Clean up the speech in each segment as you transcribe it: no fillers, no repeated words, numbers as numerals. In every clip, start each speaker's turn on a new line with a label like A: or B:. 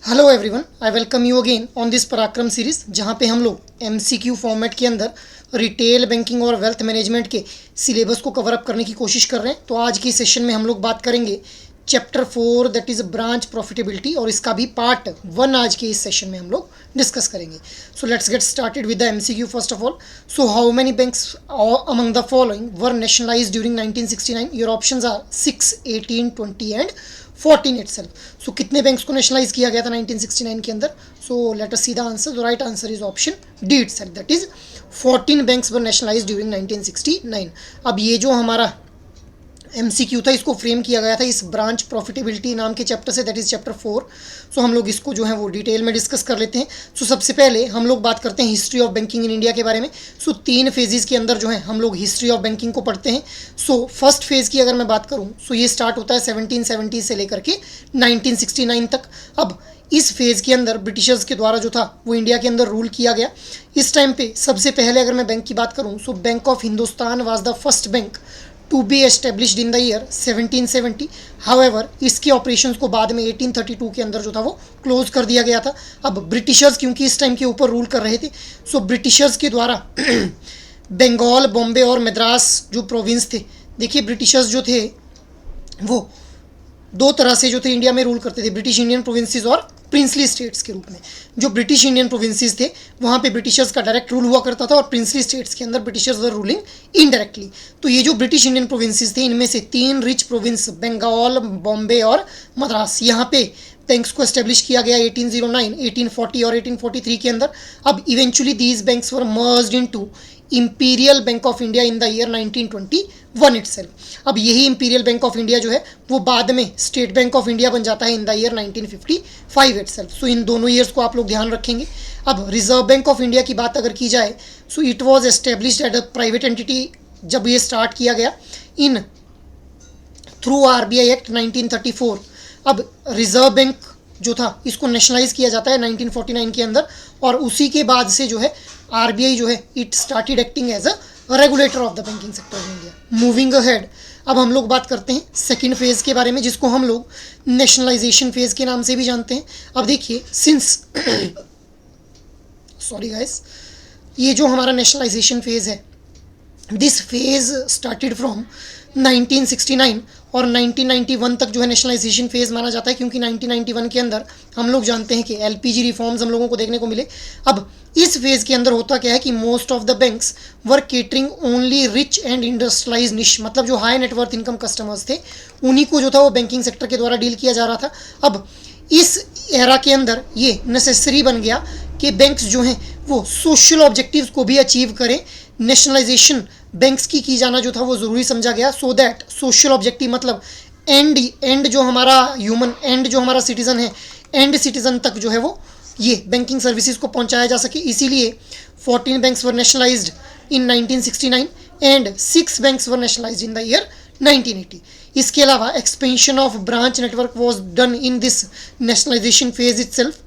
A: Hello everyone, I welcome you again on this पराक्रम series, जहाँ पे हम लोग एमसीक्यू फॉर्मेट के अंदर रिटेल बैंकिंग और वेल्थ मैनेजमेंट के सिलेबस को कवर अप करने की कोशिश कर रहे हैं। तो आज की सेशन में हम लोग बात करेंगे chapter 4 that is branch profitability, और इसका भी पार्ट 1 आज के इस सेशन में हम लोग डिस्कस करेंगे। So let's get started with the MCQ first of all. So how many banks among the following were nationalised during 1969? Your options are 6, 18, 20 and 14 itself. So कितने बैंक्स को नेशनलाइज किया गया था 1969 के अंदर? So let us see the answer. The right answer is option D itself, that is 14 banks were nationalise during 1969. अब ये जो हमारा एमसीक्यू था, इसको फ्रेम किया गया था इस ब्रांच प्रॉफिटेबिलिटी नाम के चैप्टर से, दैट इज चैप्टर 4. सो हम लोग इसको जो है वो डिटेल में डिस्कस कर लेते हैं. सो सबसे पहले हम लोग बात करते हैं history of banking in India के बारे में. सो 3 फेजेस के अंदर जो है हम लोग हिस्ट्री ऑफ बैंकिंग को पढ़ते हैं. सो फर्स्ट फेज़ की अगर मैं बात करूँ, सो ये स्टार्ट होता है 1770 से लेकर के 1969 तक. अब इस फेज़ के अंदर ब्रिटिशर्स के द्वारा जो था वो इंडिया के अंदर रूल किया गया. इस टाइम पे सबसे पहले अगर मैं बैंक की बात करूँ, so Bank of Hindustan was the first bank to be established in the year 1770. However इसके ऑपरेशंस को बाद में 1832 के अंदर जो था वो क्लोज कर दिया गया था. अब ब्रिटिशर्स क्योंकि इस टाइम के ऊपर रूल कर रहे थे, सो ब्रिटिशर्स के द्वारा बंगाल, बॉम्बे और मद्रास जो प्रोविंस थे, देखिए ब्रिटिशर्स जो थे वो 2 तरह से जो थे इंडिया में रूल करते थे, ब्रिटिश इंडियन प्रोविंसेस और प्रिंसली स्टेट्स के रूप में. जो ब्रिटिश इंडियन प्रोविंसेस थे वहाँ पे ब्रिटिशर्स का डायरेक्ट रूल हुआ करता था, और प्रिंसली स्टेट्स के अंदर ब्रिटिशर्स वर रूलिंग इनडायरेक्टली. तो ये जो ब्रिटिश इंडियन प्रोविंसेस थे, इनमें से 3 रिच प्रोविंस बंगाल, बॉम्बे और मद्रास, यहाँ पे बैंक्स को एस्टेब्लिश किया गया 1809, 1840 और 1843 के अंदर. अब eventually these banks were merged into imperial Bank of India in the year 1921 itself. अब यही इंपीरियल बैंक ऑफ इंडिया जो है वो बाद में स्टेट बैंक ऑफ इंडिया बन जाता है इन द ईयर 1955 इटसेल्फ. सो इन दोनों ईयर्स को आप लोग ध्यान रखेंगे. अब रिजर्व बैंक ऑफ इंडिया की बात अगर की जाए, so it was established at a private entity. जब ये स्टार्ट किया गया इन थ्रू आरबीआई एक्ट 1934. अब रिजर्व बैंक जो था इसको नेशनलाइज किया जाता है 1949 के अंदर, और उसी के बाद से जो है आरबीआई जो है it started acting as a regulator of the banking sector in India. Moving ahead, अब हम लोग बात करते हैं सेकेंड फेज़ के बारे में, जिसको हम लोग नेशनलाइजेशन फेज़ के नाम से भी जानते हैं. अब देखिए सिंस सॉरी गाइस, ये जो हमारा नेशनलाइजेशन फेज़ है, दिस फेज़ स्टार्टेड फ्रॉम 1969 और 1991 तक जो है नेशनलाइजेशन फेज़ माना जाता है, क्योंकि 1991 के अंदर हम लोग जानते हैं कि एलपीजी रिफॉर्म्स हम लोगों को देखने को मिले. अब इस फेज़ के अंदर होता क्या है कि most of the banks were catering only rich and industrialise निश, मतलब जो हाई नेटवर्थ इनकम कस्टमर्स थे उन्हीं को जो था वो बैंकिंग सेक्टर के द्वारा डील किया जा रहा था. अब इस एरा के अंदर ये नेसेसरी बन गया कि बैंक्स जो हैं वो सोशल ऑब्जेक्टिव्स को भी अचीव करें. नेशनलाइजेशन बैंक्स की जाना जो था वो ज़रूरी समझा गया, सो दैट सोशल ऑब्जेक्टिव मतलब एंड जो हमारा ह्यूमन एंड जो हमारा सिटीज़न है, एंड सिटीज़न तक जो है वो ये बैंकिंग सर्विसेज को पहुंचाया जा सके. इसीलिए 14 banks were nationalised in 1969 and 6 banks were nationalised in the year 1980. इसके अलावा expansion of branch network was done in this nationalisation phase itself.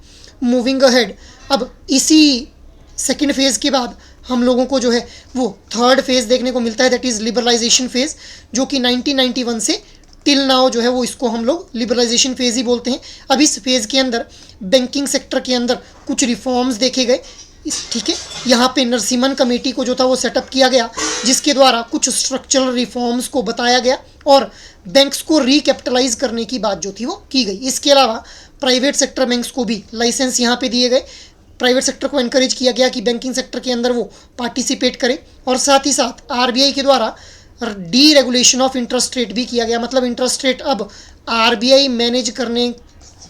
A: Moving ahead, अब इसी सेकेंड फेज़ के बाद हम लोगों को जो है वो थर्ड फेज़ देखने को मिलता है, दैट इज़ लिबरलाइजेशन फेज़, जो कि 1991 से टिल नाउ जो है वो इसको हम लोग लिबरलाइजेशन फेज़ ही बोलते हैं. अब इस फेज़ के अंदर बैंकिंग सेक्टर के अंदर कुछ रिफॉर्म्स देखे गए. ठीक है, यहाँ पे नरसिम्हन कमेटी को जो था वो सेटअप किया गया, जिसके द्वारा कुछ स्ट्रक्चरल रिफॉर्म्स को बताया गया और बैंक्स को रिकैपिटलाइज करने की बात जो थी वो की गई. इसके अलावा प्राइवेट सेक्टर बैंक्स को भी लाइसेंस यहाँ पे दिए गए. प्राइवेट सेक्टर को एनकरेज किया गया कि बैंकिंग सेक्टर के अंदर वो पार्टिसिपेट करे, और साथ ही साथ आरबीआई के द्वारा D regulation of interest rate भी किया गया. मतलब इंटरेस्ट रेट अब आरबीआई मैनेज करने,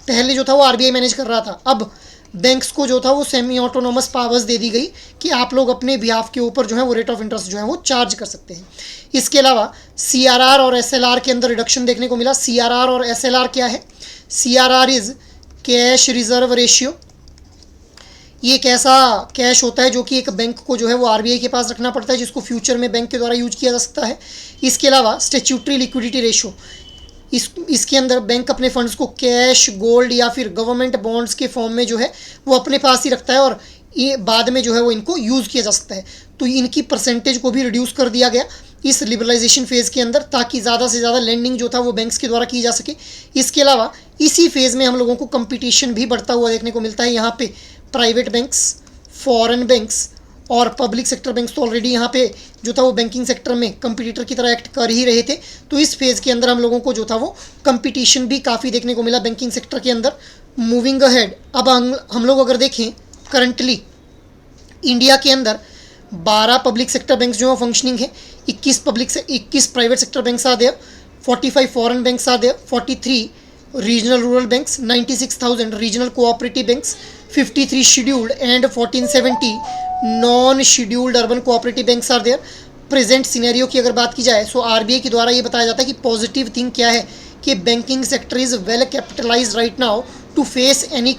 A: पहले जो था वो आरबीआई मैनेज कर रहा था, अब बैंक्स को जो था वो सेमी ऑटोनोमस पावर्स दे दी गई कि आप लोग अपने बिहाफ के ऊपर जो है वो रेट ऑफ इंटरेस्ट जो है वो चार्ज कर सकते हैं. इसके अलावा सीआरआर और एसएलआर के अंदर रिडक्शन देखने को मिला. सीआरआर और एसएलआर क्या है? CRR is cash reserve ratio. ये एक ऐसा कैश होता है जो कि एक बैंक को जो है वो आरबीआई के पास रखना पड़ता है, जिसको फ्यूचर में बैंक के द्वारा यूज किया जा सकता है. इसके अलावा स्टैट्यूटरी लिक्विडिटी रेशो, इसके अंदर बैंक अपने फंड्स को कैश, गोल्ड या फिर गवर्नमेंट बॉन्ड्स के फॉर्म में जो है वो अपने पास ही रखता है, और ये बाद में जो है वो इनको यूज़ किया जा सकता है. तो इनकी परसेंटेज को भी रिड्यूस कर दिया गया इस लिबरलाइजेशन फेज़ के अंदर, ताकि ज़्यादा से ज़्यादा लेंडिंग जो था वो बैंक्स के द्वारा की जा सके. इसके अलावा इसी फेज़ में हम लोगों को कंपटीशन भी बढ़ता हुआ देखने को मिलता है। यहाँ पे प्राइवेट बैंक्स, फॉरेन बैंक्स और पब्लिक सेक्टर बैंक्स तो ऑलरेडी यहाँ पे जो था वो बैंकिंग सेक्टर में कंपटीटर की तरह एक्ट कर ही रहे थे। तो इस फेज़ के अंदर हम लोगों को जो था वो कंपटीशन भी काफ़ी देखने को मिला बैंकिंग सेक्टर के अंदर। मूविंग अहेड, अब हम लोग अगर देखें करंटली इंडिया के अंदर 12 पब्लिक सेक्टर बैंक्स जो है फंक्शनिंग है, 21 private sector banks are there, 45 foreign banks are there, 43 regional rural banks, 96,000 regional cooperative banks, 53 scheduled and 1470 non scheduled urban cooperative banks are there. Present scenario की अगर बात की जाए सो आरबीआई के द्वारा ये बताया जाता है कि पॉजिटिव थिंग क्या है कि banking sector is well capitalised right now to face any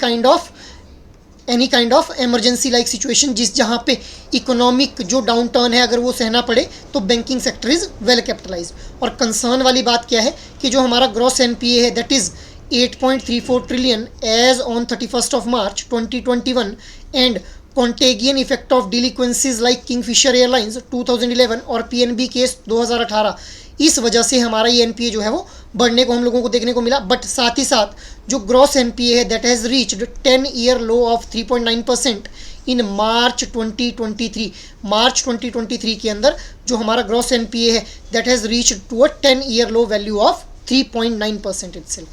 A: kind of emergency like situation, जिस जहाँ पे इकोनॉमिक जो डाउन टर्न है अगर वो सहना पड़े तो banking sector is well capitalized. और कंसर्न वाली बात क्या है कि जो हमारा ग्रॉस एनपीए है that is 8.34 trillion as on 31 March 2021 and contagion effect of delinquencies like Kingfisher Airlines 2011 और पीएनबी केस 2018, इस वजह से हमारा ये एनपीए जो है वो बढ़ने को हम लोगों को देखने को मिला। बट साथ ही साथ जो ग्रॉस एनपीए है that has reached 10-year low of 3.9% in March 2023। March 2023 के अंदर जो हमारा ग्रॉस एनपीए है that has reached to a 10-year low value of 3.9% itself.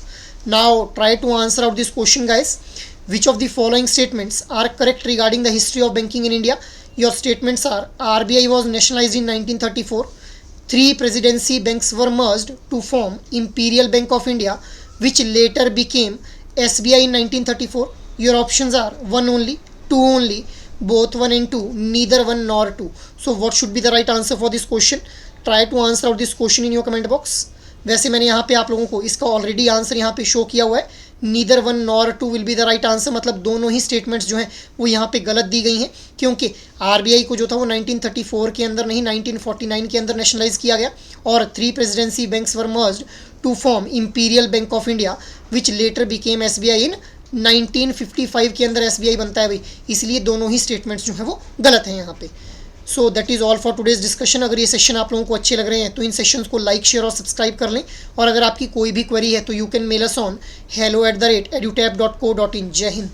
A: Now try to answer out this question guys. Which of the following statements are correct regarding the history of banking in India? Your statements are: RBI was nationalized in 1934. 3 presidency banks were merged to form Imperial Bank of India, which later became SBI in 1934. Your options are 1 only, 2 only, both 1 and 2, neither 1 nor 2. So what should be the right answer for this question? Try to answer out this question in your comment box. वैसे मैंने यहाँ पे आप लोगों को इसका already answer यहाँ पे शो किया हुआ है। Neither 1 nor 2 will be the right answer, मतलब दोनों ही स्टेटमेंट्स जो हैं वो यहाँ पे गलत दी गई हैं, क्योंकि आरबीआई को जो था वो 1934 के अंदर नहीं 1949 के अंदर नेशनलाइज किया गया और 3 presidency banks were merged to form Imperial Bank of India which later became SBI in 1955 के अंदर एसबीआई बनता है भाई, इसलिए दोनों ही स्टेटमेंट्स जो हैं वो गलत हैं यहाँ पे। So that is all for today's discussion. अगर ये सेशन आप लोगों को अच्छे लग रहे हैं तो इन सेशंस को लाइक, शेयर और सब्सक्राइब कर लें, और अगर आपकी कोई भी क्वेरी है तो you can mail us on hello@edutap.co.in। जय हिंद।